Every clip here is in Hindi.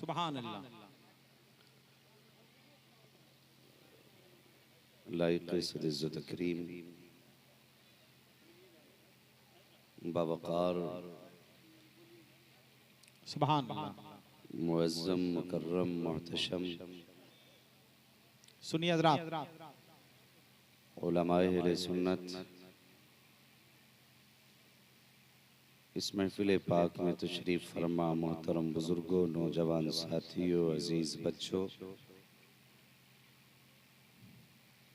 सुभान अल्लाह। लाइक इज़्ज़त तकरीम बावकार सुभान अल्लाह। मुअज़्ज़म मुकर्रम मुहतशम सुनिए हज़रात, उलमाए अहले सुन्नत इस महफिल पाक में तशरीफ़ फरमा मोहतरम बुजुर्गों, नौजवान साथियों, अजीज़ बच्चों,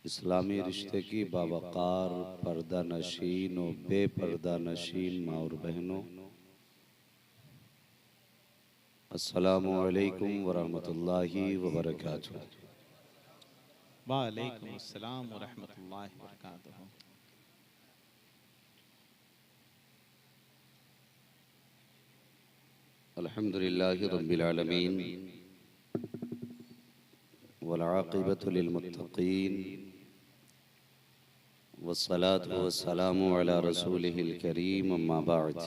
इस्लामी रिश्ते की बावकार पर्दा नशीन और बेपर्दा नशीन माँ और बहनों, अस्सलामु अलैकुम वरहमतुल्लाहि वबरकातुहू। वालेकुम अस्सलाम व रहमतुल्लाहि व बरकातुहू। अल्हम्दुलिल्लाहि रब्बिल आलमीन वल आक़िबतु लिल मुत्तक़ीन वस्सलातु वस्सलामु अला रसूलिहिल करीम अम्मा बअद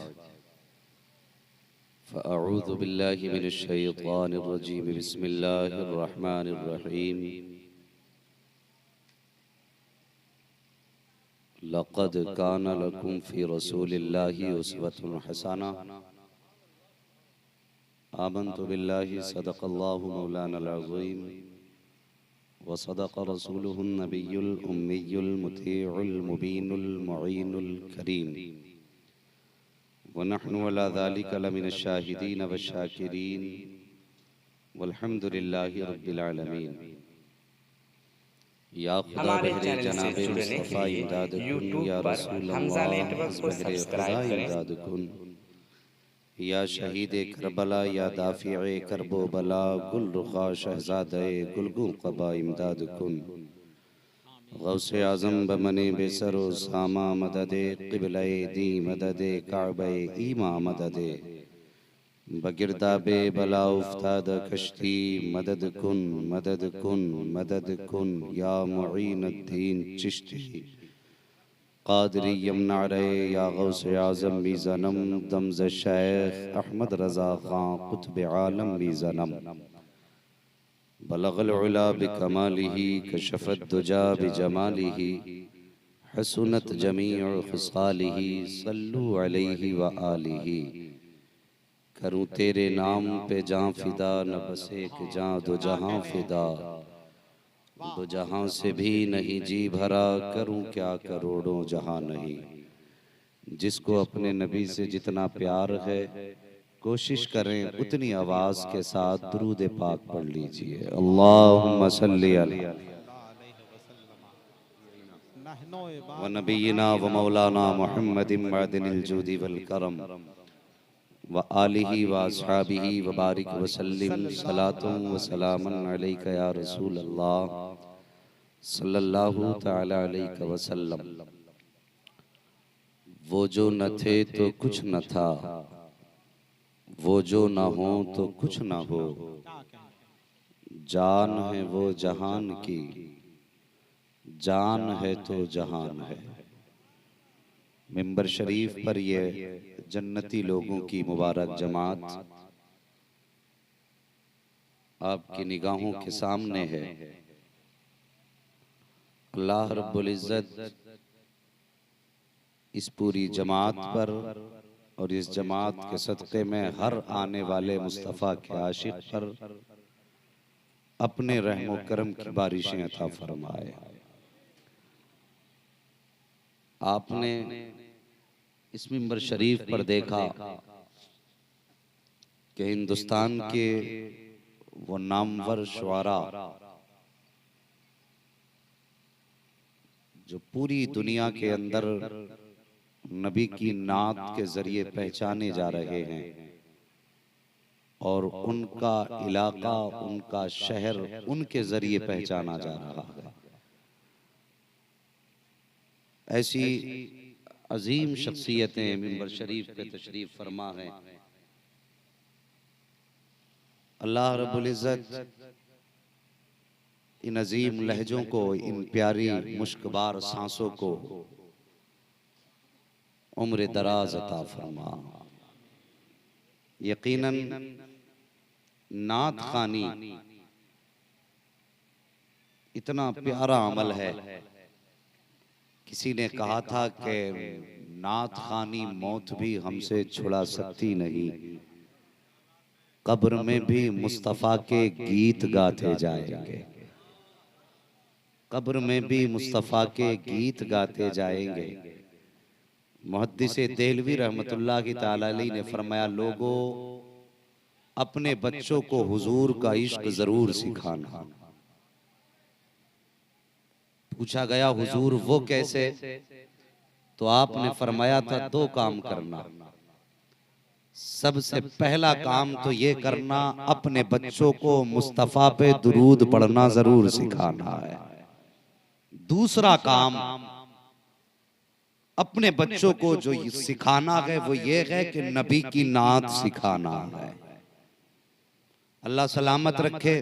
फ़अऊज़ु बिल्लाहि मिनश शैतानिर रजीम बिस्मिल्लाहिर रहमानिर रहीम लक़द कान लकुम फ़ी रसूलिल्लाहि उस्वतुन हसना आमन्तु बिल्लाहि सदक़ल्लाहु मौलानल अज़ीम व सदक़ रसूलुहुन नबियुल उम्मियुल मुतीउल मुबीनुल मुईनुल करीम व नहनु अला ज़ालिका लमिनश शाहिदीन व शाकिरीन वल्हम्दुलिल्लाहि रब्बिल आलमीन। या खुदा हमारे बहरे चैनल से जनाबे जुड़ने के मुस्तफ़ा लिए इमदाद कुन यूट्यूब या पर रसूल हमजा अल्लाह नेटवर्क को बहरे खुदा सब्सक्राइब करें। इमदाद कुन या शहीद करबला या दाफ़िए करबो बला गुल रुखा शहज़ादे गुलगुल क़बा इमदाद कुन गौसे आज़म बमने बेसरो सामा मददे क़िबले दी मददे काबे ईमा मददे बगिरदाबे बला उफ्ताद कश्ती मदद कुन या मुईनुद्दीन चिश्ती क़ादरी यमनारे या गौसे आज़म मीज़नम दमज़ शेख अहमद रज़ा ख़ां क़ुत्ब आलम मीज़नम बलगल उला बिकमालिही कशफ़त दुजा बिजमालिही हसनत जमीउ ख़िसालिही सल्लु अलैहि व आलिही। करूँ तेरे नाम पे जाँ फिदा न बस एक जाँ दो जहां फिदा, दो जहां से भी नहीं जी भरा करूँ क्या करोड़ों जहां नहीं। जिसको अपने नबी से जितना प्यार है कोशिश करें उतनी आवाज के साथ दुरूद पाक पढ़ लीजिए। अल्लाहुम्मा सल्ली अला व नबीना व मौलाना मुहम्मदिन मअदिनिल जूदी वल करम व आलिही व अस्हाबिही व बारिक व सल्लिम सलातुम व सलामन अलैका या रसूल अल्लाह सल्लल्लाहु तआला अलैहि वसल्लम। वो जो न थे तो कुछ न था, वो जो न हो तो कुछ न हो, जान है वो जहान की, जान है तो जहान है। मिंबर शरीफ पर ये जन्नती लोगों की मुबारक जमात आपकी निगाहों के सामने है। अल्लाह रब्बुल इज़्ज़त इस पूरी जमात पर और इस जमात के सदक़े में हर आने वाले मुस्तफ़ा के आशिक पर अपने रहमो करम की बारिशें अता फरमाए। आपने इस मिंबर शरीफ पर देखा कि हिंदुस्तान के वो नामवर शुआरा जो पूरी दुनिया के अंदर नबी की नात के जरिए पहचाने जा रहे हैं और उनका इलाका, उनका शहर उनके जरिए पहचाना जा रहा है। ऐसी अजीम शख्सियतें मिंबर शरीफ पे तशरीफ फरमा हैं। अल्लाह रब्बुल इज़्ज़त इन अजीम लहजों को, इन प्यारी मुश्कबार सांसों को उम्र दराज अता फरमा। यकीनन नात खानी इतना प्यारा अमल है। किसी ने कहा था कि नात खानी मौत भी हमसे छुड़ा सकती नहीं, कब्र में भी मुस्तफ़ा के गीत गाते जाएंगे, कब्र में भी मुस्तफ़ा के गीत गाते जाएंगे। मुहद्दिस देहलवी रहमतुल्लाह की ताला अलैह ने फरमाया, लोगों अपने बच्चों को हुजूर का इश्क जरूर सिखाना। पूछा गया हुजूर वो कैसे? तो आपने फरमाया था दो काम करना। सबसे पहला काम तो ये करना, अपने बच्चों को मुस्तफ़ा पे दुरूद पढ़ना जरूर सिखाना है। दूसरा काम अपने बच्चों को जो सिखाना है वो ये है कि नबी की नात सिखाना है। अल्लाह सलामत रखे,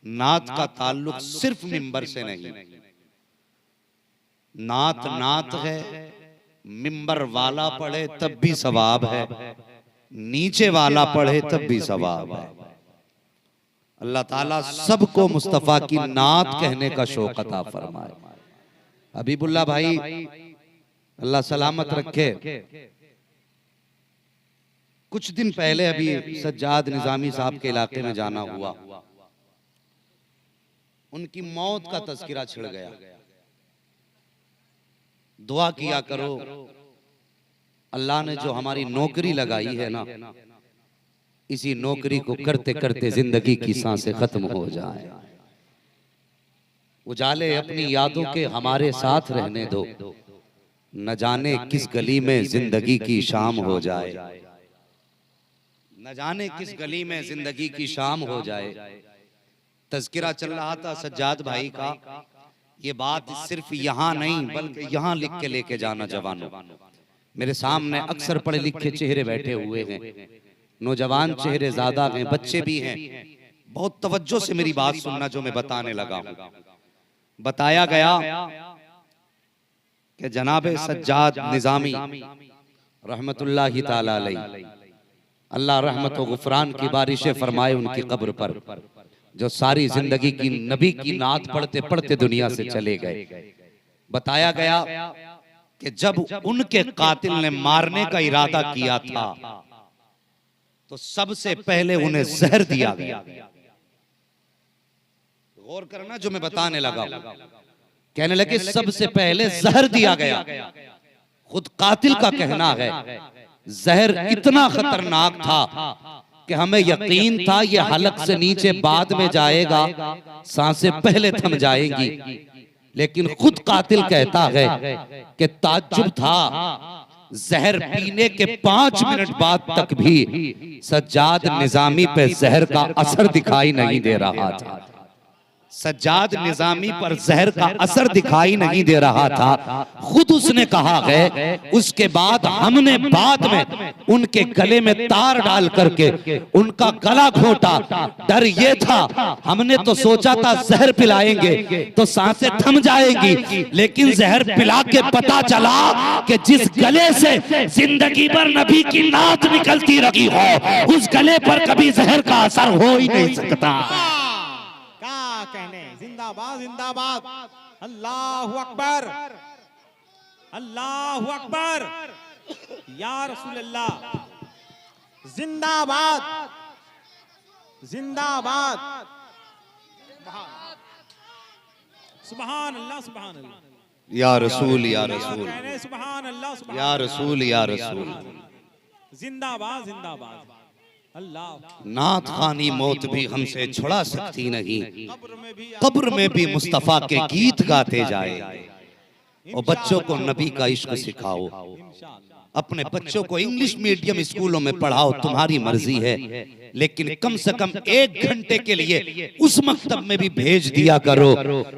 नात का ताल्लुक सिर्फ मिंबर से नहीं। नात नात है, मिंबर वाला पढ़े तब भी सवाब है, नीचे वाला पढ़े तब भी सवाब है। अल्लाह ताला सबको मुस्तफ़ा की नात कहने का शौक अता फरमाए। हबीबुल्लाह भाई अल्लाह सलामत रखे, कुछ दिन पहले अभी सज्जाद निजामी साहब के इलाके में जाना हुआ, उनकी मौत का तज़किरा छिड़ गया। दुआ किया करो, अल्लाह ने जो हमारी नौकरी लगाई है ना, इसी नौकरी को करते करते जिंदगी की सांसें खत्म हो जाए। उजाले अपनी यादों के हमारे साथ रहने दो, न जाने किस गली में जिंदगी की शाम हो जाए, न जाने किस गली में जिंदगी की शाम हो जाए। तज़किरा चल रहा था सज्जाद भाई का, ये बात सिर्फ यहाँ नहीं बल्कि यहाँ लिख के लेके जाना जवानों। मेरे सामने अक्सर पढ़े लिखे चेहरे बैठे हुए हैं, नौजवान चेहरे ज्यादा हैं, बच्चे भी हैं। बहुत तवज्जो से मेरी बात सुनना जो मैं बताने लगा हूं। बताया गया कि जनाब सज्जाद निजामी रहमतुल्लाहि ताला अलैह, अल्लाह रहमत व गुफरान की बारिशें फरमाए उनकी कब्र पर, जो सारी जिंदगी की नबी की नात पढ़ते पढ़ते दुनिया से चले गए। बताया गया कि जब उनके कातिल ने मारने का इरादा किया था तो सबसे पहले उन्हें जहर दिया गया। गौर करना जो मैं बताने लगा। कहने लगे सबसे पहले जहर दिया गया। खुद कातिल का कहना है जहर इतना खतरनाक था कि हमें यकीन था ये हलक से नीचे बाद में जाएगा, सांसें पहले थम जाएंगी। लेकिन खुद कातिल कहता है कि ताज्जुब था, जहर पीने के 5 मिनट बाद तक भी सज्जाद निजामी पे जहर का असर दिखाई नहीं दे रहा था। सज्जाद निजामी पर जहर का असर दिखाई नहीं दे रहा था। खुद उसने कहा है, उसके बाद हमने बाद में उनके गले में तार डाल करके उनका गला घोटा। डर ये था, हमने तो सोचा था जहर पिलाएंगे तो सांसें थम जाएंगी, लेकिन जहर पिला के पता चला कि जिस गले से जिंदगी भर नबी की नात निकलती रही हो, उस गले पर कभी जहर का असर हो ही नहीं सकता। कहने जिंदाबाद जिंदाबाद, अल्लाहु अकबर अल्लाहु अकबर, या रसूल अल्लाह, जिंदाबाद जिंदाबाद, सुभान अल्लाह सुभान अल्लाह, या रसूल या रसूल, सुभान अल्लाह या रसूल या रसूल, जिंदाबाद जिंदाबाद। नात खानी मौत भी हमसे छुड़ा सकती नहीं, कब्र में भी मुस्तफा के गीत गाते जाए। और बच्चों को नबी का इश्क सिखाओ, अपने बच्चों को इंग्लिश मीडियम स्कूलों में पढ़ाओ, तुम्हारी मर्जी है, लेकिन कम से कम 1 घंटे के लिए उस मकतब में भी भेज दिया करो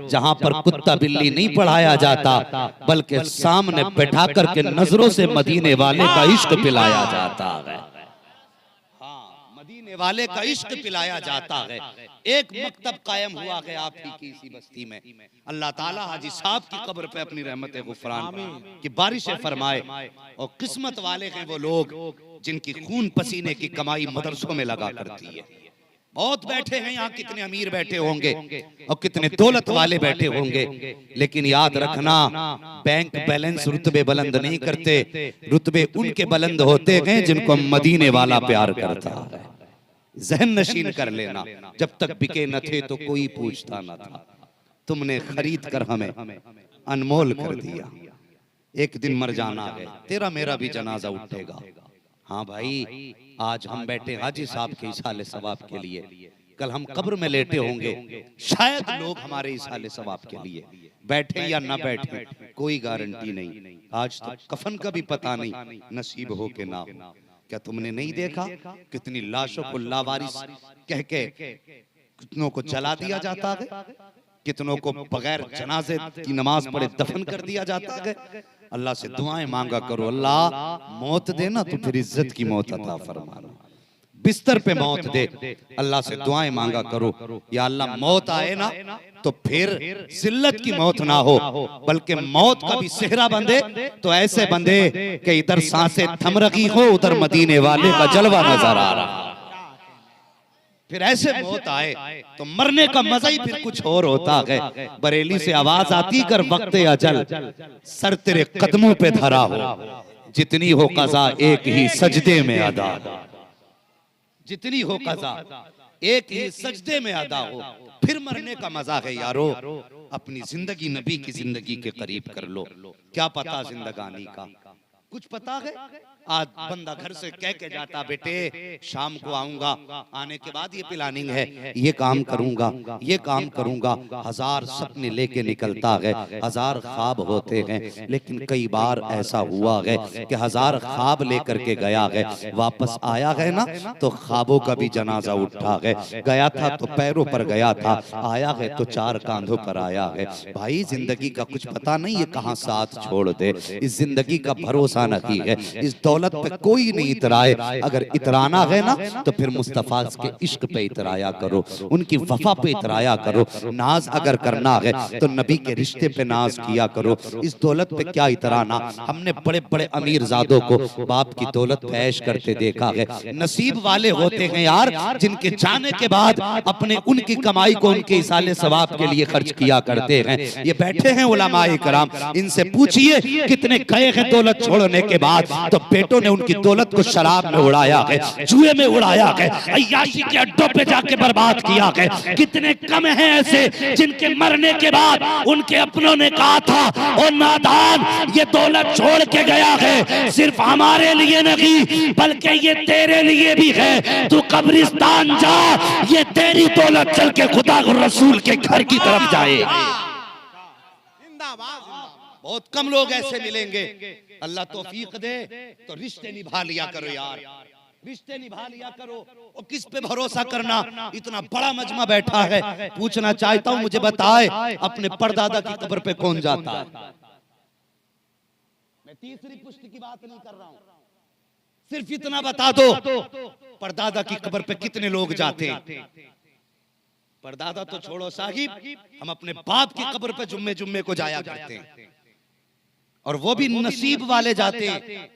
जहां पर कुत्ता बिल्ली नहीं पढ़ाया जाता, बल्कि सामने बैठा करके नजरों से मदीने वाले का इश्क पिलाया जाता है। मदीने वाले का इश्क पिलाया जाता है। एक मकतब कायम हुआ है आप ही की इसी बस्ती में। अल्लाह ताला हाजी साहब की कब्र पे अपनी रहमत गुफरान की बारिशें फरमाए। और किस्मत वाले हैं वो लोग जिनकी खून पसीने की कमाई मदरसों में लगा करती है। बहुत बैठे हैं यहाँ, कितने अमीर बैठे होंगे और कितने दौलत वाले बैठे होंगे, लेकिन याद रखना बैंक बैलेंस रुतबे बुलंद नहीं करते, रुतबे उनके बुलंद होते हैं जिनको मदीने वाला प्यार करता है। जहन नशीन कर लेना, जब तक बिके न थे तो कोई पूछता न था, तुमने खरीद कर हमें अनमोल कर दिया, एक दिन मर जाना है, तेरा मेरा भी जनाजा उठेगा। हाँ भाई, आज हम बैठे हाजी साहब के इसाले सवाब के लिए, कल हम कब्र में लेटे होंगे, शायद लोग हमारे इसाले सवाब के लिए बैठे या ना बैठे, कोई गारंटी नहीं। आज तो कफन का भी पता नहीं नसीब हो के ना हो। क्या तुमने नहीं देखा कितनी लाशों को लावारिस कह के कितनों को जला दिया जाता है, कितनों को बगैर जनाजे की नमाज पढ़े दफन कर दिया जाता है। अल्लाह से दुआएं मांगा करो, अल्लाह मौत देना तो फिर इज्जत की मौत अता फरमाना, बिस्तर पे मौत दे, अल्लाह से दुआएं मांगा करो, या अल्लाह मौत आए ना तो फिर जिल्लत की मौत ना हो, बल्कि मौत का भी सेहरा बंधे तो ऐसे बंधे कि इधर सांसें थम रही हो, उधर मदीने वाले का जलवा नजर आ रहा, फिर ऐसे मौत आए तो मरने का मजा ही फिर कुछ और होता है। बरेली से आवाज आती कर वक्ते अजल सर तेरे कदमों पे धरा हो, जितनी हो कज़ा एक ही सजदे में अदा, जितनी हो कज़ा एक ही सजदे में अदा हो, फिर मरने का मजा है यारो। अपनी जिंदगी नबी की जिंदगी के करीब कर लो, क्या पता जिंदगानी का कुछ पता है। आज बंदा घर से कह के जाता बेटे शाम को आऊंगा, आने के बाद ये प्लानिंग है, ये काम करूंगा, ये काम करूंगा, हजार सपने लेके निकलता है, हजार ख्वाब होते हैं, लेकिन कई बार ऐसा हुआ है कि हजार ख्वाब लेकर के गया है, वापस आया है ना तो ख्वाबों का भी जनाजा उठा है। गया था तो पैरों पर गया था, आया है तो चार कांधों पर आया है। भाई जिंदगी का कुछ पता नहीं ये कहाँ साथ छोड़ दे, इस जिंदगी का भरोसा नहीं है, इस दौलत पे कोई नहीं इतराए, अगर इतराना है ना तो फिर मुस्तफा के इश्क पे इतराया करो, उनकी वफा पे इतराया करो। नाज अगर करना है तो नबी के रिश्ते पे नाज किया करो, इस दौलत पे क्या इतराना। हमने बड़े बड़े अमीर जादों को बाप की दौलत पे ऐश करते देखा है। नसीब वाले होते हैं यार जिनके जाने के बाद अपने उनकी कमाई को उनके इसाले सवाब के लिए खर्च किया करते हैं। ये बैठे हैं उलमाए कराम, इनसे पूछिए कितने गए हैं दौलत छोड़ने के बाद तो बेटों ने उनकी दौलत को शराब में उड़ाया है, जुए में उड़ाया है, अय्याशी के अड्डों पे जाके बर्बाद किया है। कितने कम हैं ऐसे जिनके मरने के बाद उनके अपनों ने कहा था ओ नादान ये दौलत छोड़ के गया है, सिर्फ हमारे लिए नहीं बल्कि ये तेरे लिए भी है, तू कब्रिस्तान जा, ये तेरी दौलत चल के खुदा और रसूल के घर की तरफ जाए। बहुत कम लोग ऐसे मिलेंगे, अल्लाह तौफीक दे तो रिश्ते निभा लिया करो यार, रिश्ते निभा लिया करो। और किस पे भरोसा करना, इतना बड़ा मजमा बैठा है, पूछना चाहता हूं मुझे बताए अपने परदादा की कब्र पे कौन जाता है। मैं तीसरी पुष्टि की बात नहीं कर रहा हूं, सिर्फ इतना बता दो परदादा की कब्र पे कितने लोग जाते हैं। परदादा तो छोड़ो साहिब, हम अपने बाप की कब्र पे जुम्मे जुम्मे को जाया करते हैं, और वो भी नसीब वाले जाते हैं।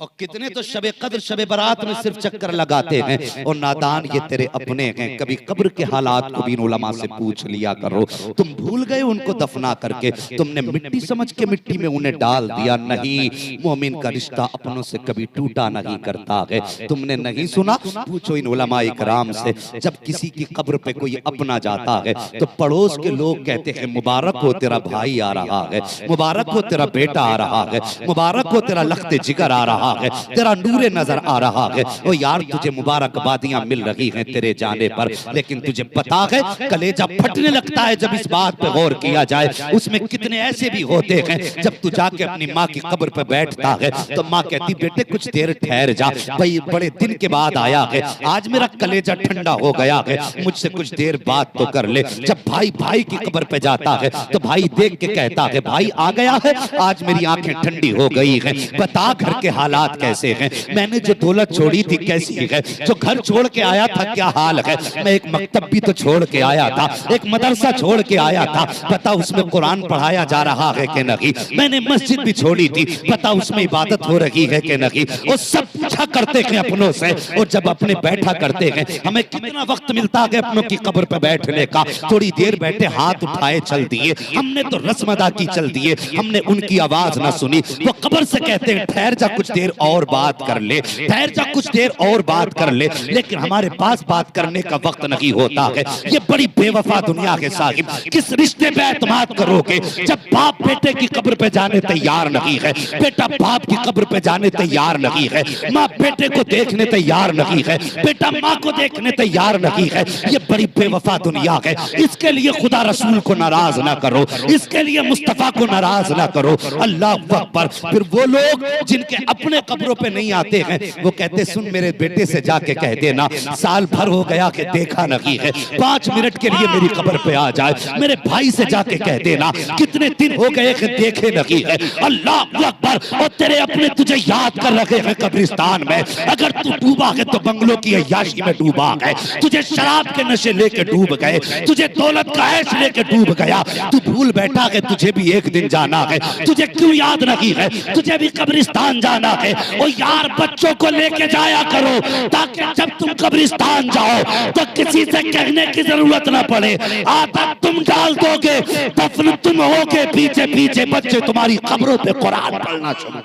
और कितने तो शबे कद्र शबे बारात में सिर्फ चक्कर लगाते हैं। और नादान ये तेरे अपने हैं, कभी कब्र के हालात को भी उलमा से पूछ लिया करो। तुम भूल गए उनको दफना करके, तुमने मिट्टी समझ के मिट्टी में उन्हें डाल दिया। नहीं, मोमिन का रिश्ता अपनों से कभी टूटा नहीं करता है। तुमने नहीं सुना, पूछो इन उलमा इकराम से, जब किसी की कब्र पे कोई अपना जाता है तो पड़ोस के लोग कहते हैं मुबारक हो तेरा भाई आ रहा है, मुबारक हो तेरा बेटा आ रहा है, मुबारक हो तेरा लख्ते जिगर आ रहा है, तेरा नूरे नजर आ रहा है। ओ यार तुझे मुबारकबादियां मिल रही हैं तेरे जाने पर, लेकिन तुझे पता है कलेजा फटने लगता है जब इस बात पे गौर किया जाए। उसमें कितने ऐसे भी होते हैं जब तू जाके अपनी माँ की कब्र पे बैठता है तो माँ कहती बेटे कुछ देर ठहर जा, भाई बड़े दिन के बाद आया है, आज मेरा कलेजा ठंडा हो गया है, मुझसे कुछ देर बात तो कर ले। जब भाई भाई की कब्र पे जाता है तो भाई देख के कहता है भाई आ गया है, आज मेरी आंखें ठंडी हो गई है, बता घर के हालात हालात कैसे हैं, मैंने जो दौलत छोड़ी थी कैसी है, जो घर छोड़ के आया था क्या हाल है। मैं एक मकतब भी तो छोड़ के आया था, एक मदरसा छोड़ के आया था, पता उसमें कुरान पढ़ाया जा रहा है कि नहीं। मैंने मस्जिद भी छोड़ी थी, पता उसमें इबादत हो रही है कि नहीं। वो सब पूछा करते हैं अपनों से, और जब अपने बैठा करते हैं, हमें कितना वक्त मिलता है अपनों की कब्र पे बैठने का, थोड़ी देर बैठे हाथ उठाए चल दिए, हमने तो रस्म अदा की चल दिए, हमने उनकी आवाज ना सुनी। वो कब्र से कहते हैं ठहर जा कुछ देर और बात कर ले, ठहर जा कुछ देर और बात कर ले, लेकिन हमारे पास बात करने का वक्त नहीं होता है। ये बड़ी बेवफा दुनिया के साहिब, किस रिश्ते पे एतमाद करोगे जब बाप बेटे की कब्र पे जाने तैयार नहीं है, बेटा बाप की कब्र पे जाने तैयार नहीं है, माँ बेटे को देखने तैयार नहीं है, बेटा माँ को देखने तैयार नहीं है। ये बड़ी बेवफा दुनिया है। इसके लिए खुदा रसूल को नाराज ना करो, इसके लिए मुस्तफा को नाराज ना करो। अल्लाह अकबर। फिर वो लोग जिनके अपने कब्रों पे नहीं आते हैं, वो कहते सुन मेरे बेटे से जाके कह देना साल भर हो गया कि देखा नहीं है, 5 मिनट के लिए मेरी कब्र पे आ जाए। मेरे भाई से जाके कह देना कितने दिन हो गए कि देखे नहीं है। अल्लाह अकबर। और तेरे अपने तुझे याद कर रखे हैं कब्रिस्तान में। अगर तू डूबा है तो बंगलों की अय्याशी में डूबा है, तुझे शराब के नशे लेके डूब गए, तुझे दौलत का ऐश लेके डूब गया, तू भूल बैठा है तुझे भी एक दिन जाना है। तुझे क्यों याद नहीं है, तुझे भी कब्रिस्तान जाना है। ओ यार बच्चों को लेके जाया करो, ताकि जब तुम कब्रिस्तान जाओ तो किसी से कहने की जरूरत ना पड़े। आदत तुम डाल दोगे, दफन तुम होगे, पीछे पीछे बच्चे तुम्हारी कब्रों पे कुरान पढ़ना शुरू।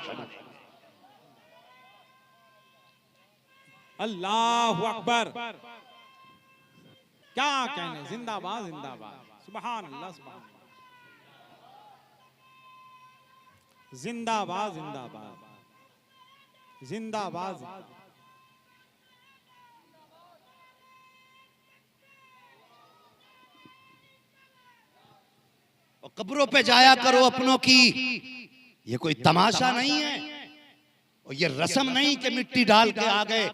अल्लाह अकबर। क्या कहने, जिंदाबाद जिंदाबाद, सुभान अल्लाह सुभान, जिंदाबाद जिंदाबाद जिंदाबाद। कब्रों पे जाया करो अपनों की। ये कोई तमाशा नहीं है, और ये रस्म नहीं कि मिट्टी डाल के आ गए।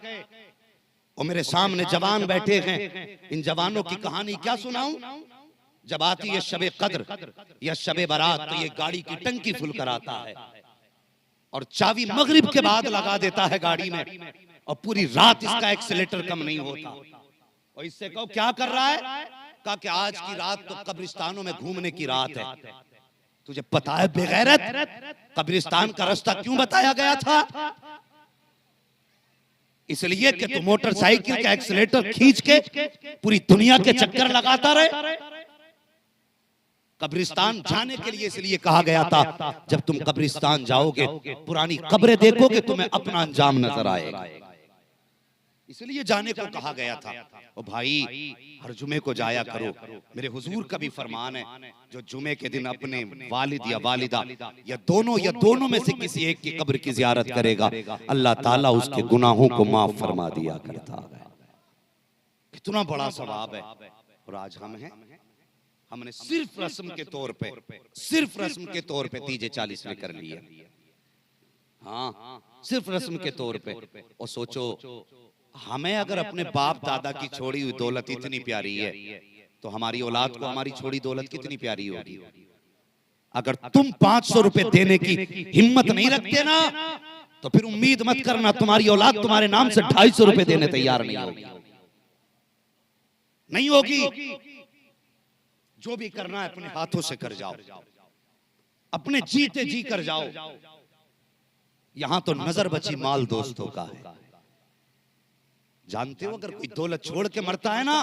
और मेरे सामने जवान बैठे हैं, इन जवानों की कहानी क्या सुनाऊं। जब आती है शबे कद्र या शबे बारात, तो ये गाड़ी की टंकी फुल कराता है और चाबी मगरिब के बाद लगा देता है गाड़ी में, और पूरी रात इसका एक्सीलेटर कम नहीं होता। और इससे कहो क्या कर रहा है, कहा कि आज की रात तो कब्रिस्तानों में घूमने की रात है। तुझे पता है बेगैरत, कब्रिस्तान का रास्ता क्यों बताया गया था? इसलिए कि तू मोटरसाइकिल का एक्सीलेटर खींच के पूरी दुनिया के चक्कर लगाता रहे। कब्रिस्तान जाने के लिए इसलिए कहा गया था, जब तुम कब्रिस्तान जाओगे पुरानी कब्रें देखोगे तुम्हें अपना अंजाम नजर आएगा, इसलिए जाने को कहा गया था। ओ भाई हर जुमे को जाया करो। मेरे हुजूर का भी फरमान है, जो जुमे के दिन अपने वालिद या वालिदा या दोनों में से किसी एक की कब्र की जियारत करेगा, अल्लाह ताला उसके गुनाहों को माफ फरमा दिया करता है। कितना बड़ा सवाब है। और आज हम हैं, हमने सिर्फ रस्म के तौर पे तीजे 40 में कर लिया। हाँ सिर्फ रस्म के तौर पे। और सोचो हमें अगर अपने बाप दादा की छोड़ी हुई दौलत इतनी प्यारी है, तो हमारी औलाद को हमारी छोड़ी दौलत कितनी प्यारी होगी। अगर तुम 500 रुपए देने की हिम्मत नहीं रखते ना, तो फिर उम्मीद मत करना तुम्हारी औलाद तुम्हारे नाम से 250 रुपए देने तैयार नहीं होगी। जो भी करना है अपने हाथों से कर जाओ, अपने जीते जी कर जाओ। यहां तो नजर बची माल दोस्तों का है। जानते हो अगर कोई दौलत छोड़ के मरता है ना,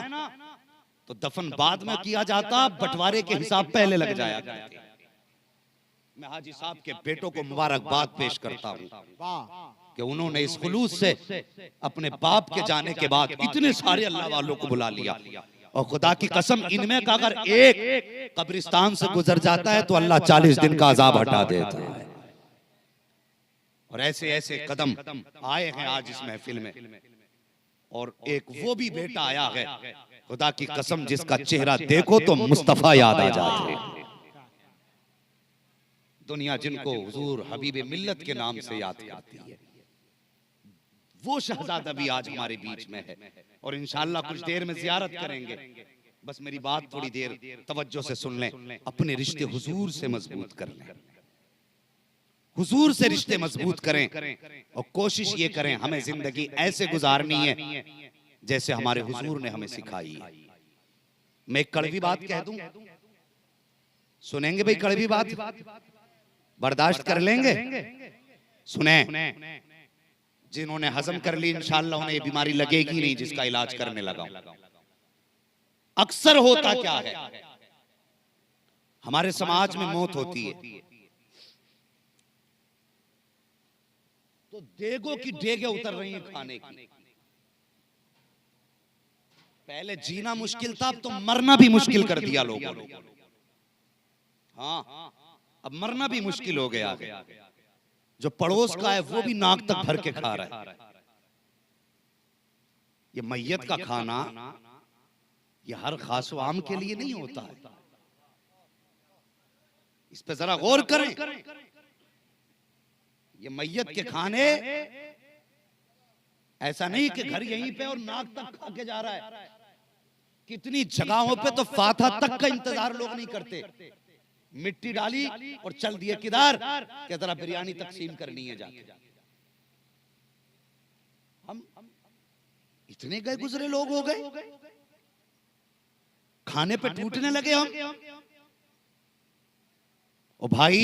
तो दफन बाद में किया जाता, बंटवारे के हिसाब पहले लग जाया करते। मैं हाजी साहब के बेटों को मुबारकबाद पेश करता हूं कि उन्होंने इस खुलूस से अपने बाप के जाने के बाद इतने सारे अल्लाह वालों को बुला लिया। और खुदा की कसम इनमें का अगर एक कब्रिस्तान से गुजर जाता है तो अल्लाह 40 दिन का अजाब हटा देता है। और ऐसे ऐसे कदम आए हैं आज इस महफिल में। और एक वो भी बेटा आया है, खुदा की कसम जिसका चेहरा देखो तो मुस्तफा याद आ जाते हैं। दुनिया जिनको हुजूर हबीब मिल्लत के नाम से याद करती है, वो शहजादा भी आज हमारे बीच में है। और इंशाअल्लाह कुछ देर में जियारत करेंगे। बस मेरी बात थोड़ी देर तवज्जो से सुन लें, अपने रिश्ते हुजूर से मजबूत कर लें। हुजूर से रिश्ते मजबूत करें और कोशिश ये करें हमें जिंदगी ऐसे गुजारनी है जैसे हमारे हुजूर ने हमें सिखाई है। मैं एक कड़वी बात कह दूं, सुनेंगे भाई? कड़वी बात बर्दाश्त कर लेंगे? सुने, जिन्होंने हजम कर ली इंशाअल्लाह उन्हें ये बीमारी लगेगी नहीं जिसका इलाज करने लगा। अक्सर होता क्या है, हमारे समाज में मौत होती है तो देगों की डेगे उतर रही हैं खाने की। पहले जीना मुश्किल था, अब तो मरना भी मुश्किल कर दिया लोगों ने। हाँ, अब मरना भी मुश्किल हो गया है। जो पड़ोस का है वो भी नाक तक भर के खा रहा है। ये मैयत का खाना ये हर खास व आम के लिए नहीं होता है, इस पे जरा गौर करें। ये मैयत के खाने ऐसा नहीं कि घर यहीं पे और नाक तक खा के जा रहा है। कितनी जगहों पे तो फाथा तक का इंतजार लोग नहीं करते, मिट्टी डाली और चल दिए किधर के तरह बिरयानी तकसीम करनी है जाके। हम इतने गए गुजरे लोग हो गए, खाने पे टूटने लगे हम। ओ भाई,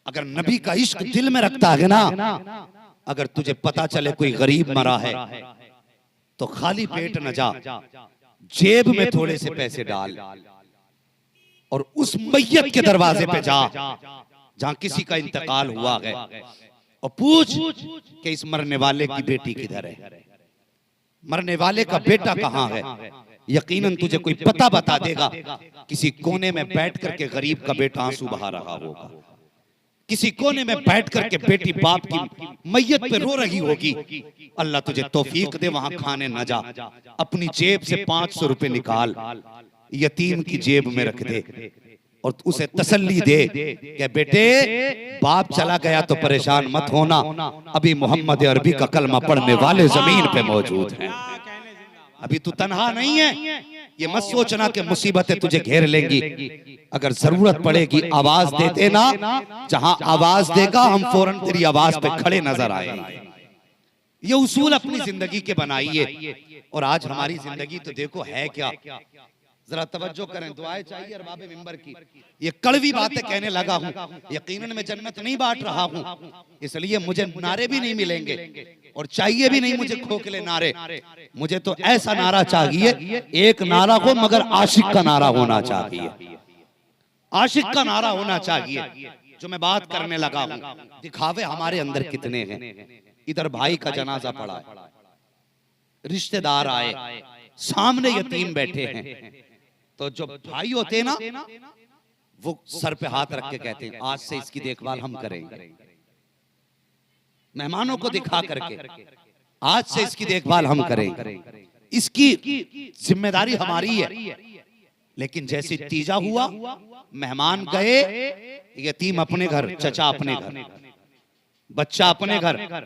अगर नबी का इश्क दिल में रखता है ना, अगर तुझे पता चले कोई गरीब मरा है तो खाली पेट न जा, जेब में थोड़े से पैसे डाल और उस मैयत के दरवाजे पे जा जहां किसी का इंतकाल हुआ है और पूछ कि इस मरने वाले की बेटी किधर है, मरने वाले का बेटा कहां है। यकीनन तुझे कोई पता बता देगा। किसी कोने में बैठ करके गरीब का बेटा आंसू बहा रहा होगा, किसी कोने में बैठ करके बेटी बाप की मैयत पे रो रही होगी। अल्लाह तुझे तौफीक दे वहां खाने न जा, अपनी जेब से 500 रुपए निकाल, यतीम की जेब में रख दे और उसे तसल्ली दे कि बेटे बाप चला गया तो परेशान मत होना, अभी मोहम्मद अरबी का कलमा पढ़ने वाले जमीन पे मौजूद हैं, अभी तू तन्हा नहीं है। ये मत सोचना कि मुसीबतें तुझे घेर लेंगी। अगर जरूरत पड़ेगी आवाज दे देना, जहां आवाज देगा हम फौरन तेरी आवाज पे खड़े नजर आएंगे। ये उसूल अपनी जिंदगी के बनाइए। और आज हमारी जिंदगी तो देखो है क्या, जरा तवज्जो करें, दुआएं चाहिए अरबाब मिंबर की। ये कड़वी बातें कहने लगा हूं, यकीनन मैं जन्नत नहीं बांट रहा हूं, इसलिए मुझे नारे भी नहीं मिलेंगे और चाहिए भी नहीं मुझे खोखले नारे। मुझे तो ऐसा नारा चाहिए, एक नारा हो मगर आशिक का नारा होना चाहिए, आशिक का नारा होना चाहिए। जो मैं बात करने लगा हूं, दिखावे हमारे अंदर कितने हैं। इधर भाई का जनाजा पड़ा, रिश्तेदार आए, सामने यतीम बैठे हैं, तो जो भाई होते ना वो सर पे हाथ रख के कहते हैं आज से इसकी देखभाल हम करेंगे। मेहमानों को दिखा करके आज से इसकी देखभाल हम करेंगे, इसकी जिम्मेदारी हमारी है। लेकिन जैसे तीजा हुआ, मेहमान गए, यतीम अपने घर, चचा अपने घर, बच्चा अपने घर,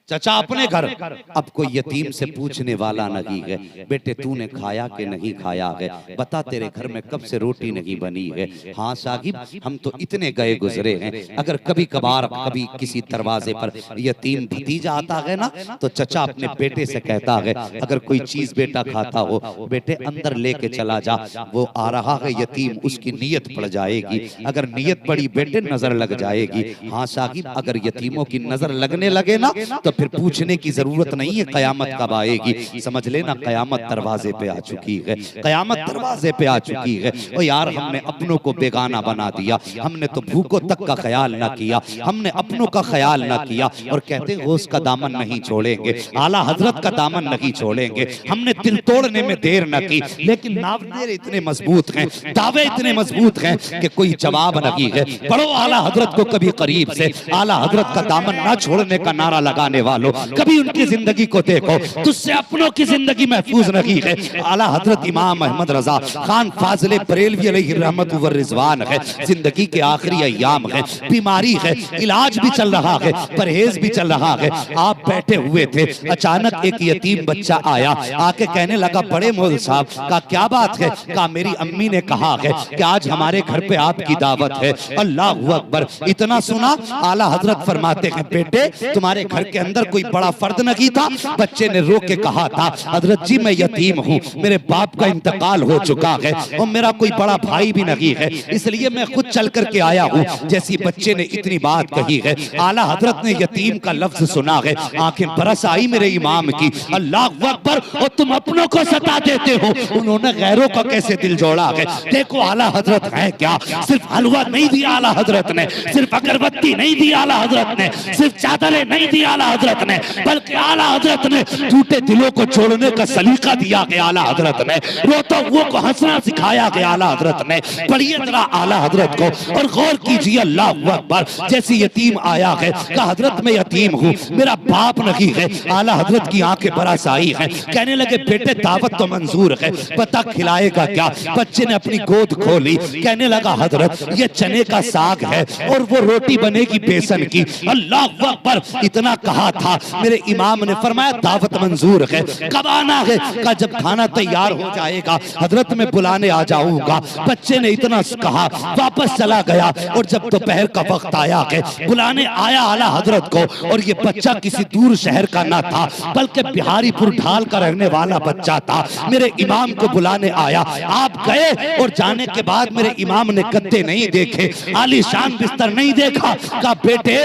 चचा अपने घर। अब कोई यतीम से पूछने वाला नहीं है, बेटे तूने खाया कि नहीं खाया है, बता तेरे घर में कब से रोटी नहीं बनी है। हाँ साहिब, हम तो इतने गए गुजरे हैं। अगर कभी कभार कभी किसी दरवाजे पर यतीम भतीजा आता है ना, तो चचा अपने बेटे से कहता है अगर कोई चीज बेटा खाता हो, बेटे अंदर लेके चला जा, वो आ रहा है यतीम, उसकी नीयत पड़ जाएगी। अगर नीयत पड़ी बेटे नजर लग जाएगी। हाँ साहिब, अगर यतीमों की नजर लगने लगे ना तो फिर पूछने की जरूरत नहीं है कयामत कब आएगी। समझ लेना कयामत दरवाजे पे आ चुकी है, कयामत दरवाजे पे आ चुकी है। और यार हमने अपनों को बेगाना बना दिया, हमने तो भूखों तक का ख्याल ना किया, हमने अपनों का ख्याल ना किया। और कहते हैं गौस का दामन नहीं छोड़ेंगे, आला हजरत का दामन नहीं छोड़ेंगे। हमने दिल तोड़ने में देर न की, लेकिन नावेरे इतने मजबूत हैं, दावे इतने मजबूत हैं कि कोई जवाब नहीं है। पढ़ो आला हजरत को कभी करीब से, आला हजरत का दामन ना छोड़ने का नारा लगाने वालों, कभी उनकी जिंदगी को देखो, तुझसे अपनों की जिंदगी महफूज नहीं है। आला हजरत इमाम अहमद रजा खान फाजिल बरेलवी अलैहि रहमत व रिजवान है, जिंदगी के आखिरी अय्याम है, बीमारी है, इलाज भी चल रहा है, परहेज भी चल रहा है। आप बैठे हुए थे, अचानक एक यतीम बच्चा आया, आके कहने लगा बड़े मौलवी साहब का क्या बात है? कहा मेरी अम्मी ने कहा है कि आज हमारे घर पे आपकी दावत है। अल्लाह अकबर। इतना सुना, आला हजरत फरमाते हैं बेटे तुम्हारे घर के अंदर कोई बड़ा फर्द नहीं था? बच्चे ने रो के कहा था हजरत जी मैं यतीम हूँ, मेरे बाप का इंतकाल हो चुका है और मेरा कोई बड़ा भाई भी नहीं है, इसलिए मैं खुद चल करके आया हूँ। जैसी बच्चे ने इतनी बात कही है, आला हजरत ने यतीम का लफ्ज सुना है, आंखें बरस आई मेरे इमाम की। अल्लाह अकबर। और तुम अपनों को सता देते हो, उन्होंने गैरों का कैसे दिल जोड़ा है। देखो आला हजरत है क्या, सिर्फ हलवा नहीं दिया आला हजरत ने, सिर्फ अगरबत्ती नहीं दी आला हजरत ने, सिर्फ चादरें नहीं दी आला हजरत ने, बल्कि आला हजरत ने टूटे दिलों को छोड़ने का सलीका दिया गया आला हजरत ने, रोता हुआ को हंसना सिखाया गया आला हजरत ने। पढ़िए जरा आला हजरत को और गौर कीजिए। अल्लाह अकबर। जैसे यतीम आया है, कहा हजरत मैं यतीम हूँ, मेरा बाप नहीं है। आला हजरत की आंखें बरस आई है, कहने लगे बेटे दावत तो मंजूर है, पता खिलाएगा क्या? बच्चे ने अपनी गोद खोली, कहने लगा हजरत ये चने का साग है और वो रोटी बनेगी बेसन की। अल्लाह अकबर। इतना कहा था, मेरे इमाम ने फरमाया दावत मंजूर है, कब आना है? कहा जब खाना तैयार हो जाएगा हजरत मैं बुलाने आ जाऊंगा। बच्चे ने इतना कहा, वापस चला गया और जब दोपहर का वक्त आया है, बुलाने आया आला हजरत को, और ये बच्चा किसी दूर शहर का ना था बल्कि बिहारीपुर ढाल का रहने वाला बच्चा था। मेरे इमाम को बुलाने आया, आप गए और जाने के बाद मेरे इमाम ने गद्दे नहीं देखे, आलीशान बिस्तर नहीं देखा। कहा बेटे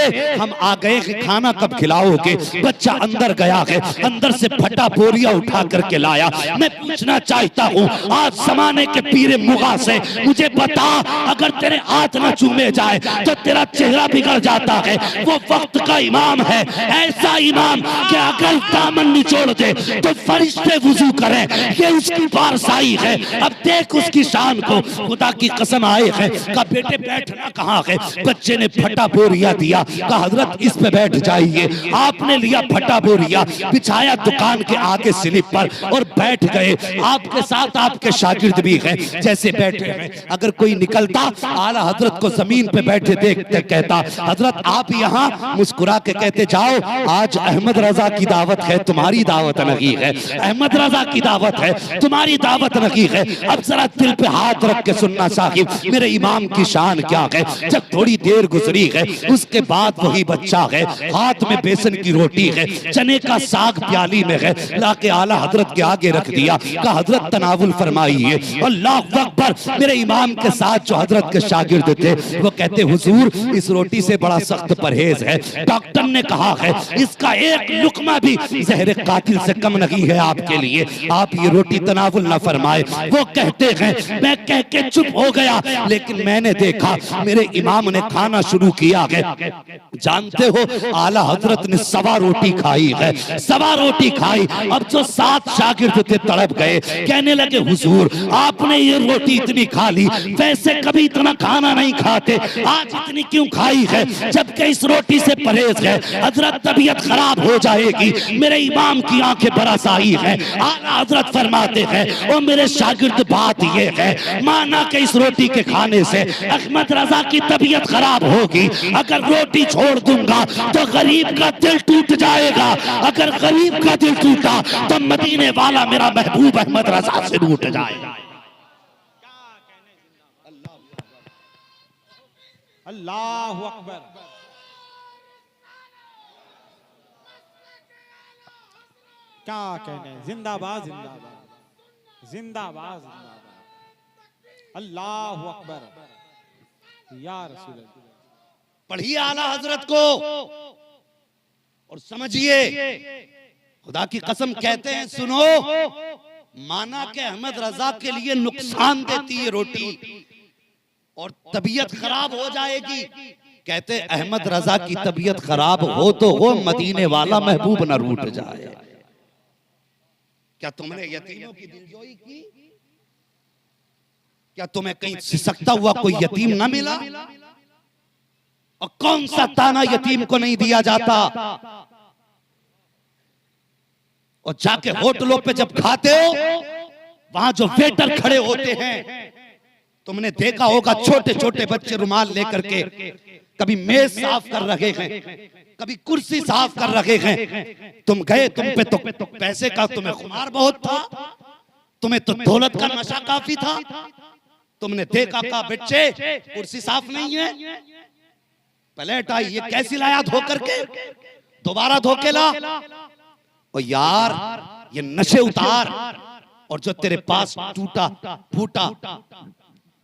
हम आ गए, खाना कब खिलाओगे? बच्चा अंदर गया है, अंदर से फटा बोरिया उठा करके लाया। मैं पूछना चाहता हूँ आज जमाने के पीरे मुगा से मुझे बता, अगर तेरे हाथ न चूमे जाए तो तेरा चेहरा बिगड़ जाता है। वो वक्त का इमाम है, ऐसा इमाम कि अगर दामन निचोड़ दे तो फरिश्ते वुजू करें, ये उसकी बारसाई है। अब देख उसकी शान को, खुदा की कसम आए है। कहा बेटे बैठना कहाँ है? बच्चे ने फटा बोरिया दिया, कहा हजरत इस पे बैठ जाइए। आपने लिया फटा बोरिया, बिछाया दुकान के आगे स्लिप पर और बैठ गए। आपके साथ आपके शागिर्द भी हैं, जैसे बैठे हैं। अगर कोई निकलता आला हजरत को जमीन पे बैठे देखते कहता हजरत आप यहाँ, मुस्कुरा के कहते जाओ आज अहमद रजा की दावत है, तुम्हारी दावत नहीं है। अहमद रजा की दावत है, तुम्हारी दावत नहीं है। अब जरा दिल पे हाथ रख के सुनना साहिब, मेरे इमाम की शान क्या है। जब थोड़ी देर गुजरी है, उसके बाद वही बच्चा है, हाथ में बेसन की रोटी है, चने का साग प्याली में है, लाके आला हजरत के आगे रख दिया। कहा हजरत तनावुल फरमाइए। अल्लाह अकबर। मेरे इमाम के साथ जो हजरत के शागिर्द थे वो कहते हुजूर इस रोटी से बड़ा सख्त परहेज है, डॉक्टर ने कहा है इसका एक लुकमा भी जहर कातिल से कम नहीं है आपके लिए, आप ये रोटी तनावुल न फरमाए। वो कहते हैं मैं कह के चुप हो गया, लेकिन मैंने देखा मेरे इमाम ने खाना शुरू किया है। जानते हो आला हजरत ने सवा रोटी खाई है, सवा रोटी खाई। अब जो 7 शागिर्द थे तड़प गए, कहने लगे हुजूर आपने ये रोटी इतनी खा ली, वैसे कभी इतना खाना नहीं खाते, आज इतनी क्यों खाई है? जबकि इस रोटी से परहेज है, हजरत तबीयत खराब हो जाएगी। मेरे इमाम की आंखें बरस आई है। आला हजरत फरमाते हैं और मेरे शागिर्द बात ये है, माना कि इस रोटी के खाने से अहमद रजा की तबीयत खराब होगी, अगर रोटी छोड़ दूंगा तो गरीब का दिल टूट जाएगा, अगर गरीब का दिल टूटा तो मदीने वाला मेरा महबूब अहमद रजा से टूट जाएगा। अल्लाह अकबर। क्या कहने, जिंदाबाद जिंदाबाद जिंदाबाद जिंदाबाद। अल्लाह अकबर या रसूल अल्लाह। पढ़िए आला हजरत को और समझिए, खुदा की कसम कहते हैं सुनो, माना के अहमद रजा के लिए नुकसान देती है रोटी और तबीयत खराब हो जाएगी। कहते अहमद रजा की तबीयत खराब हो तो हो, मदीने वाला महबूब न रूठ जाए। क्या तुमने यतीमों की दिलजोई की? क्या तुम्हें कहीं सिसकता हुआ कोई यतीम न मिला? और कौन सा ताना यतीम को नहीं दिया जाता? और जाके होटलों पे जब खाते हो, वहां जो वेटर खड़े होते हैं, तुमने देखा होगा छोटे छोटे बच्चे रुमाल लेकर के कभी मेज साफ कर रहे हैं, कभी कुर्सी साफ कर रहे हैं। तुम गए, तुम पे तो पैसे का तुम्हें खुमार बहुत था, तुम्हें तो दौलत का नशा काफी था। तुमने देखा का बच्चे कुर्सी साफ नहीं है, प्लेट आई, ये कैसी लाया धो करके, दोबारा धो के ला। और यार ये नशे उतार, और जो तेरे पास टूटा फूटा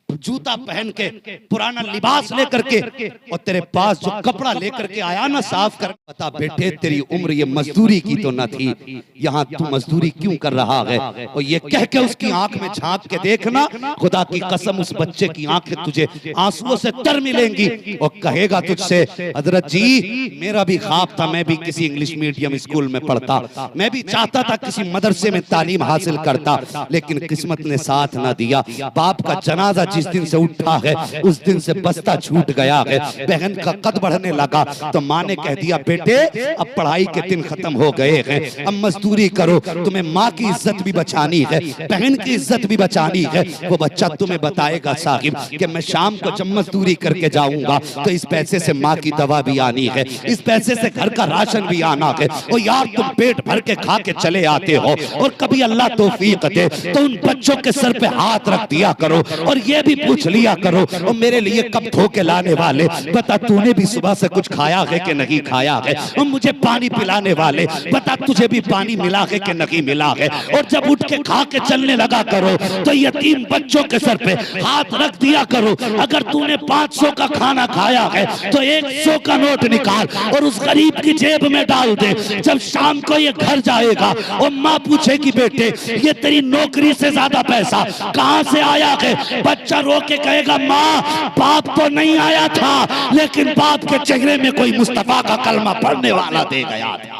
जूता पहन के, पुराना लिबास लेकर के, और तेरे पास जो कपड़ा लेकर के आया ना साफ कर, बता बेटे तेरी उम्र ये मजदूरी की तो न थी, यहाँ तू मजदूरी क्यों कर रहा है। और ये कह के उसकी आंख में झांक के देखना, खुदा की कसम उस बच्चे की आंखें तुझे आंसुओं से तर मिलेंगी, और कहेगा तुझसे हजरत जी मेरा भी ख्वाब था, मैं भी किसी इंग्लिश मीडियम स्कूल में पढ़ता, मैं भी चाहता था किसी मदरसे में तालीम हासिल करता, लेकिन किस्मत ने साथ ना दिया। बाप का जनाजा जिस दिन से उठा है उस दिन से बस्ता छूट गया है। बहन का कद बढ़ने लगा तो माँ ने कह दिया बेटे अब पढ़ाई के दिन खत्म हो गए हैं, अब मजदूरी करो, तुम्हें माँ की इज्जत भी बचानी है, बहन की इज्जत भी बचानी है। वो बच्चा तुम्हें बताएगा साहिब कि मैं शाम को जब मजदूरी करके जाऊंगा तो इस पैसे से माँ की दवा भी आनी है, इस पैसे से घर का राशन भी आना है। और यार तुम पेट भर के खा के चले आते हो, और कभी अल्लाह तौफीक दे तो उन बच्चों के सर पे हाथ रख दिया करो, और ये भी पूछ लिया करो और मेरे लिए कब धो के लाने वाले, बता तूने भी सुबह से कुछ खाया है कि नहीं खाया है, और मुझे पानी पिलाने वाले बता तुझे भी पानी मिला है कि नहीं मिला है। और जब उठ के खा के चलने लगा करो तो यतीम बच्चों के सर पे हाथ रख दिया करो। अगर तूने 500 का खाना खाया है तो 100 का नोट निकाल और उस गरीब की जेब में डाल दे। जब शाम को ये घर जाएगा और माँ पूछेगी बेटे ये तेरी नौकरी से ज्यादा पैसा कहां से आया है, बच्चा रो के कहेगा माँ बाप तो नहीं आया था, लेकिन बाप के चेहरे में कोई मुस्तफा का कलमा पढ़ने वाला दे गया था।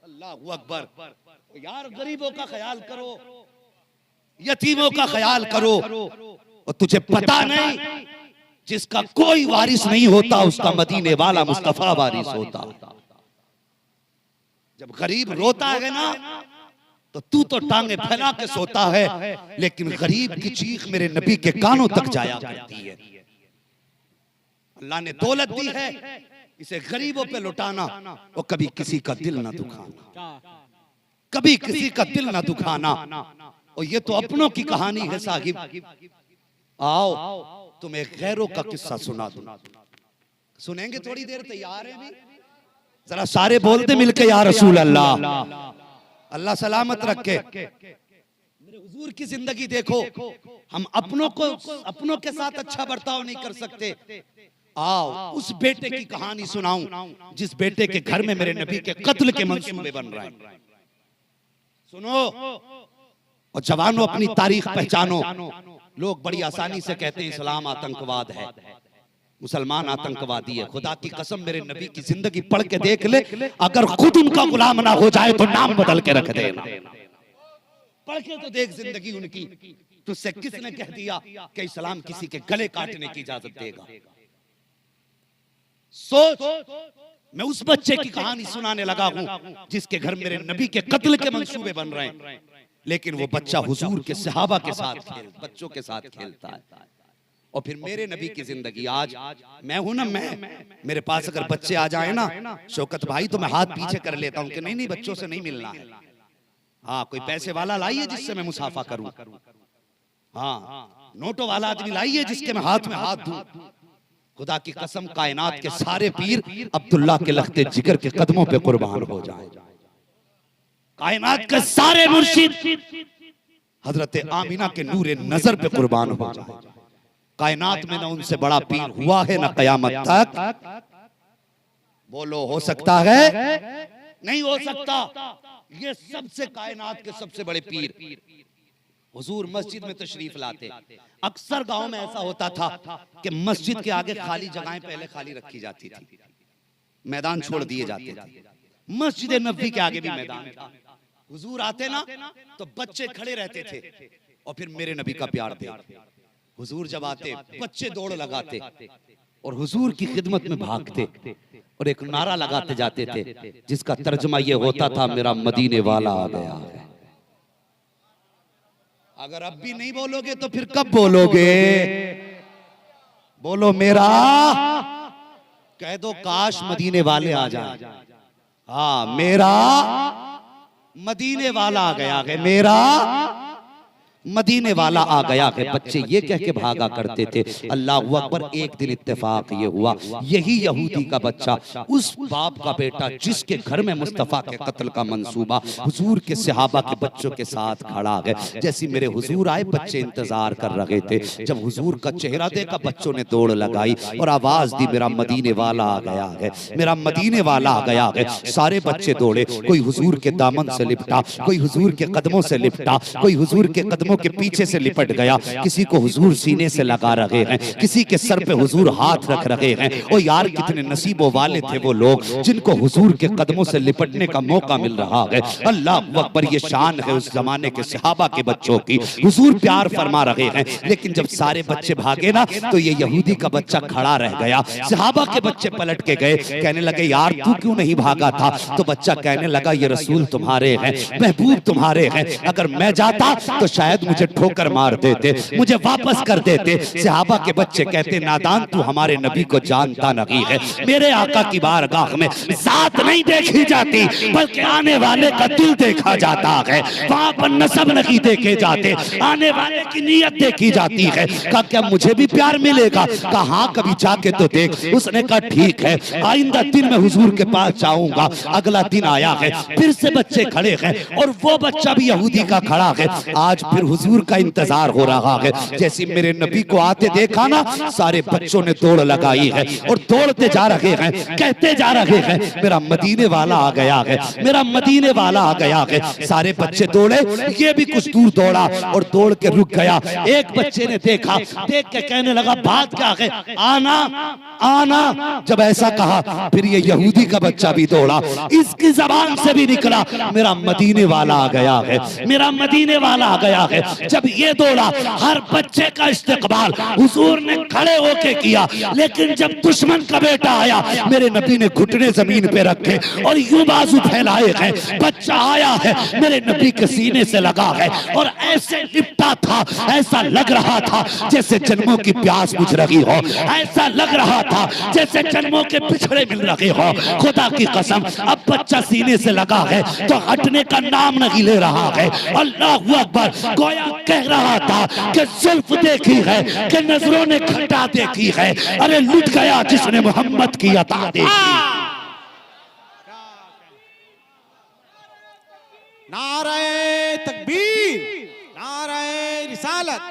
अल्लाहू अकबर। यार गरीबों का ख्याल करो, यतीमों का ख्याल करो। और तुझे पता नहीं जिसका कोई वारिस नहीं होता उसका मदीने वाला मुस्तफा वारिस होता। जब गरीब रोता है ना तो तू तो टांगे फैला के सोता है, लेकिन गरीब की चीख मेरे नबी के कानों तक जाया करती है। अल्लाह ने दौलत दी है, इसे गरीबों पे लुटाना और कभी किसी का दिल ना दुखाना, कभी किसी का दिल ना दुखाना। और ये तो अपनों की कहानी है साहिब। आओ तुम्हें गैरों का किस्सा सुना दूं, सुनेंगे? थोड़ी देर तैयार है भी? जरा सारे बोलते मिलके या रसूल अल्लाह। अल्लाह सलामत रखे। मेरे हुजूर की जिंदगी देखो, हम अपनों के साथ अच्छा बर्ताव नहीं कर सकते। आओ उस बेटे की कहानी सुनाऊं जिस बेटे के घर में मेरे नबी के कत्ल के मंसूबे बन रहे हैं। सुनो और जवानों अपनी तारीख पहचानो। लोग बड़ी आसानी से कहते हैं इस्लाम आतंकवाद है, मुसलमान आतंकवादी है। खुदा की कसम मेरे नबी की जिंदगी पढ़ के देख ले, अगर खुद उनका गुलाम ना हो जाए तो नाम बदल के रख देना। पढ़ के तो देख जिंदगी उनकी। तुझसे किसने कह दिया कि इस्लाम किसी के गले काटने की इजाजत देगा? सोच। मैं उस बच्चे की कहानी सुनाने लगा हूं जिसके घर मेरे नबी के कत्ल के मंसूबे बन रहे हैं, लेकिन वो बच्चा हुजूर के सहाबा के साथ बच्चों के साथ खेलता है। और फिर मेरे नबी की जिंदगी, आज मैं हूं ना, मैं मेरे पास अगर बच्चे आ जाए ना शौकत भाई तो मैं हाथ पीछे कर लेता हूं कि नहीं नहीं बच्चों से नहीं मिलना है। हाँ कोई पैसे वाला लाइए जिससे मैं मुसाफा करूं, हाँ नोटों वाला आदमी लाइए जिसके मैं हाथ में हाथ दूं। खुदा की कसम कायनात के सारे पीर अब्दुल्ला के लख्ते जिगर के कदमों पे कुर्बान हो जाए। कायनात के सारे मुर्शिद हजरत आमिना के नूरे नजर पे कुर्बान हो जाए। कायनात में ना उनसे बड़ा पीर हुआ है ना कयामत तक। बोलो हो सकता है? नहीं हो सकता। ये सबसे कायनात के सबसे बड़े पीर हुजूर मस्जिद में तशरीफ लाते। अक्सर गांव में ऐसा होता था कि मस्जिद के आगे खाली जगहें पहले खाली रखी जाती थी, मैदान छोड़ दिए जाते थे। मस्जिद नबवी के आगे भी मैदान था। हुजूर आते ना तो बच्चे खड़े रहते थे और फिर मेरे नबी का प्यार देखते। हुजूर जब आते बच्चे दौड़ लगाते, और हुजूर की खिदमत में भागते और एक नारा लगाते जाते थे जिसका तर्जुमा ये होता था, मेरा मदीने वाला आ गया है। अगर अब भी नहीं बोलोगे तो फिर कब बोलोगे? बोलो मेरा, कह दो काश मदीने वाले आ जाए। हाँ, मेरा मदीने वाला आ गया है, मेरा मदीने वाला आ गया है। बच्चे ये कह के भागा करते थे। अल्लाह अकबर। एक दिन इत्तेफाक ये हुआ, यही यहूदी का बच्चा, उस बाप का बेटा जिसके घर में मुस्तफ़ा के कत्ल का मंसूबा हुजूर के सहाबा के बच्चों के साथ खड़ा है। जैसे मेरे हुजूर आए, बच्चे इंतजार कर रहे थे। जब हुजूर का चेहरा देखा, बच्चों ने दौड़ लगाई और आवाज दी, मेरा मदीने वाला आ गया है, मेरा मदीने वाला आ गया है। सारे बच्चे दौड़े, कोई हुजूर के दामन से लिपटा, कोई हुजूर के कदमों से लिपटा, कोई हुजूर के कदमों के पीछे से लिपट गया। किसी को हुजूर सीने से लगा रहे हैं, किसी के सर पे हुजूर हाथ रख रहे हैं। ओ यार, कितने नसीबों वाले थे वो लोग जिनको हुजूर के कदमों से लिपटने का मौका मिल रहा है। अल्लाह अकबर। ये शान है उस जमाने के सहाबा के बच्चों की। हुजूर प्यार फरमा रहे हैं, लेकिन जब सारे बच्चे भागे ना तो ये यहूदी का बच्चा खड़ा रह गया। सहाबा के बच्चे पलट के गए, कहने लगे यार तू क्यों नहीं भागा था? तो बच्चा कहने लगा, ये रसूल तुम्हारे हैं, महबूब तुम्हारे हैं, अगर मैं जाता तो शायद मुझे ठोकर मार देते, मुझे वापस कर देते। सहाबा के बच्चे कहते, नादान तू हमारे नबी को जानता नहीं है। मेरे आका की बारगाह में जात नहीं देखी जाती, बल्कि आने वाले का दिल देखा जाता है। वहां पर नसब नहीं देखे जाते, आने वाले की नीयत देखी जाती है। कहा क्या मुझे भी प्यार मिलेगा? कहा हाँ, कभी जाके तो देख। उसने कहा ठीक है, आइंदा दिन मैं हुजूर के पास जाऊंगा। अगला दिन आया है, फिर से बच्चे खड़े हैं और वो बच्चा भी यहूदी का खड़ा है। आज फिर हुजूर का इंतजार हो रहा है। जैसे मेरे नबी को आते देखा ना, सारे बच्चों ने दौड़ लगाई है और दौड़ते जा रहे हैं, कहते जा रहे हैं, मेरा मदीने वाला आ गया है, मेरा मदीने वाला आ गया है। सारे बच्चे दौड़े, ये भी कुछ दूर दौड़ा और दौड़ के रुक गया। एक बच्चे ने देखा, देख के कहने लगा बात क्या है, आना आना। जब ऐसा कहा, फिर ये यहूदी का बच्चा भी दौड़ा, इसकी जबान से भी निकला, मेरा मदीने वाला आ गया है, मेरा मदीने वाला आ गया है। जब ये दौड़ा, हर बच्चे का इस्तेकबाल हुजूर ने खड़े होके किया। लेकिन जब दुश्मन का बेटा आया, मेरे नबी ने घुटने जमीन पे रखे और यूं बाजू फैलाए हैं। बच्चा आया है, मेरे नबी के सीने से लगा है और ऐसे लिपटा था, ऐसा लग रहा था जैसे जन्मों की प्यास बुझ रही हो, ऐसा लग रहा था जैसे जन्मों के पिछड़े मिल रहे हो। खुदा की कसम, अब बच्चा सीने से लगा है तो हटने का नाम नहीं ले रहा है। अल्लाह अकबर। गोया कह रहा था कि जुल्फ देखी है कि नजरों ने खटा देखी है, अरे लुट गया जिसने मोहम्मद की अता देखी। नारे तकबीर, नारे रिसालत।